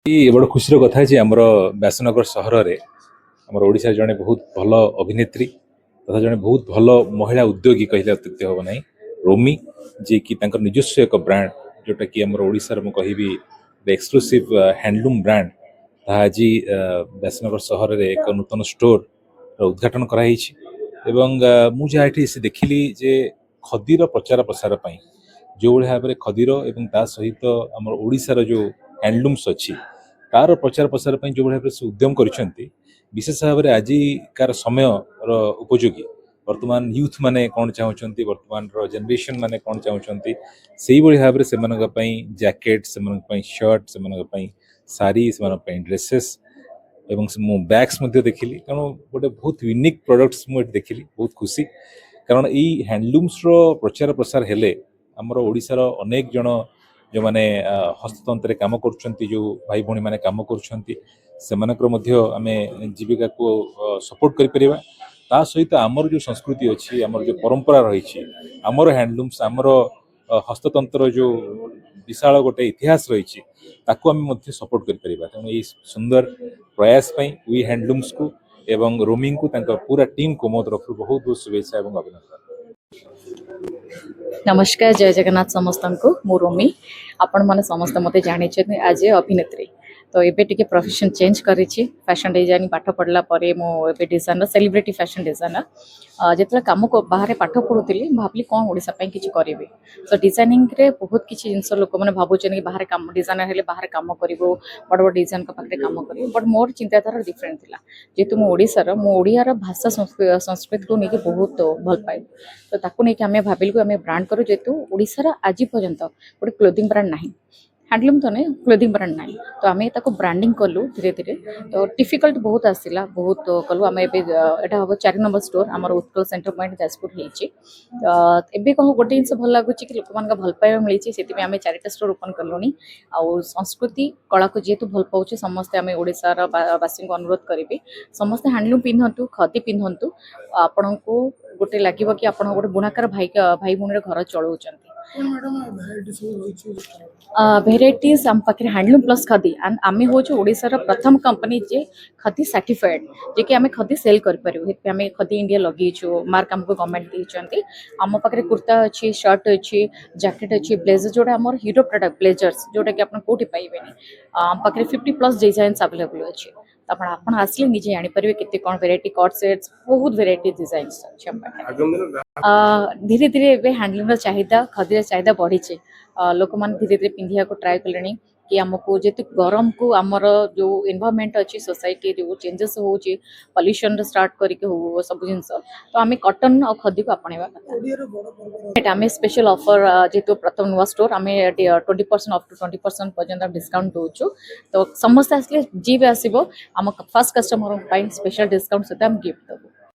बड़ खुशी कथा है आमर व्यासनगर सहर में आम ओडिशा जड़े बहुत भल अभिनेत्री तथा जड़े बहुत भल महिला उद्योगी कहले अत्युक्ति हम ना रोमी जी की निजस्व एक ब्रांड जोटा कि आम ओडिशार मु कहि एक्सक्लूसिव हैंडलूम ब्रांड आज व्यासनगर सहर में एक नूतन स्टोर उद्घाटन कराई मुझे से देखिली जे खदीर प्रचार प्रसार पाई जो भाव में खदीर एवं ता सहित आम ओडिशार जो हैंडलूम्स अच्छी तार प्रचार प्रसार जो भाव से उद्यम कर विशेष भाव में आजिकार समय उपयोगी वर्तमान यूथ माने कौन चाहते वर्तमान जेनरेशन माने कौन चाहते से भाव में जैकेट से शर्ट से साड़ी से ड्रेसेस एवं बैग्स देखिली कारण गोटे बहुत यूनिक प्रोडक्ट्स मुझे देखिली बहुत खुशी कारण यही हैंडलूम्स प्रचार प्रसार हेले आमर ओडिशार अनेक जन जो मैंने हस्ततंत्र काम कर जो भाई भौणी मैंने काम कर जीविका को सपोर्ट कर ता सहित आमर जो संस्कृति अच्छी आमर जो परंपरा रही आमर हैंडलूम्स आमर हस्ततंत्र जो विशाल गोटे इतिहास रही ताकू आम सपोर्ट कर तेणु ये सुंदर प्रयास वी हैंडलूम्स को एवं रोमिंग को पूरा टीम को मो तरफ बहुत बहुत शुभेच्छा और अभिनंदन। नमस्कार जय जगन्नाथ समस्त को मु रोमी आपण मैंने समस्त मत जानी आज अभिनेत्री तो ये टी प्रोफेशन चेंज करी फैशन डिजाइन पाठ पढ़ला मुझे डिजाइनर सेलिब्रिटी फैशन डिजाइनर जिते कम को बाहर पाठ पढ़ुली भाविली कौन ओडिशा कि करी तो डिजाइनिंग रे बहुत किसी जिन लोक मैंने भावुन कि बाहर काम डिजाइनर हेले बाहर काम कर बड़ बड़ डिजाइन पाखे काम कर बट मोर चिंताधारा डिफरेंट थी जेहेतु मुझार मुझार भाषा संस्कृति को लेकिन बहुत भल पाए तो ताकू नहीं आम भाविलु आम ब्रांड करूँ जेहेतु ओडिशार आज पर्यंत गोटे क्लोथिंग ब्रांड ना हैंडलूम तो नहीं क्लोथिंग ब्रांड ना तो आम ताको ब्रांडिंग कलु धीरे धीरे तो डिफिकल्ट बहुत आसला बहुत कलु आम एटा हम 4 नंबर स्टोर आम उत्कल सेंटर पॉइंट जाजपुर होती कह गोटे जिन भल लगुच कि लोक मान भल पाइबा मिली से आम 4टा स्टोर ओपन कलुनी आउ संस्कृति कला को जेहेतु भल पाचे समस्ते आम ओडिशार बासी को अनुरोध करी समस्ते हैंडलूम पिंधतु खदी पिंधतु आपण को गोटे लगे कि आप गोटे बुणाकार भाई भूणी घर चलाऊँ भेराइटीज आम पाखे हैंडलूम प्लस खदी एंड आम हूँ ओडिशार प्रथम कंपनी जे खदी सर्टिफाइड जे कि आम खदी सेल करें आम खदी इंडिया लगेचु मार्क आमको गवर्नमेंट देते आम पाखे कुर्ता अच्छी शर्ट अच्छी जैकेट अच्छी ब्लेजर जोड़ा आम हीरो प्रोडक्ट ब्लेजर्स जोटा कि आप कौटी पाइबे आम पाखे 50+ डिजाइन अवेलेबल अच्छे तो आप आसले निजे जानीपर के कौन वेराइटी कट सेट्स बहुत वेराइटी डिजाइन धीरे धीरे ए हैंडलूम चाहिदा खदी चाहिदा बढ़ी लोक मैंने धीरे धीरे पिंधिया को ट्राए कले कि आमको जेतु गरम को आमर जो एनवायरनमेंट अच्छी सोसाइटी जो चेंजेस हो पॉल्यूशन स्टार्ट करके हो सब जिन तो आम कॉटन और खदी को आपणवा कथा आम स्पेशल ऑफर जेतु प्रथम नुआ स्टोर आम 20% अप टू 20% पर्यंत डिस्काउंट दूचु तो समस्त आसले जी भी आसो आम फर्स्ट कस्टमर स्पेशल डिस्काउंट सहित आम गिफ्ट देवु।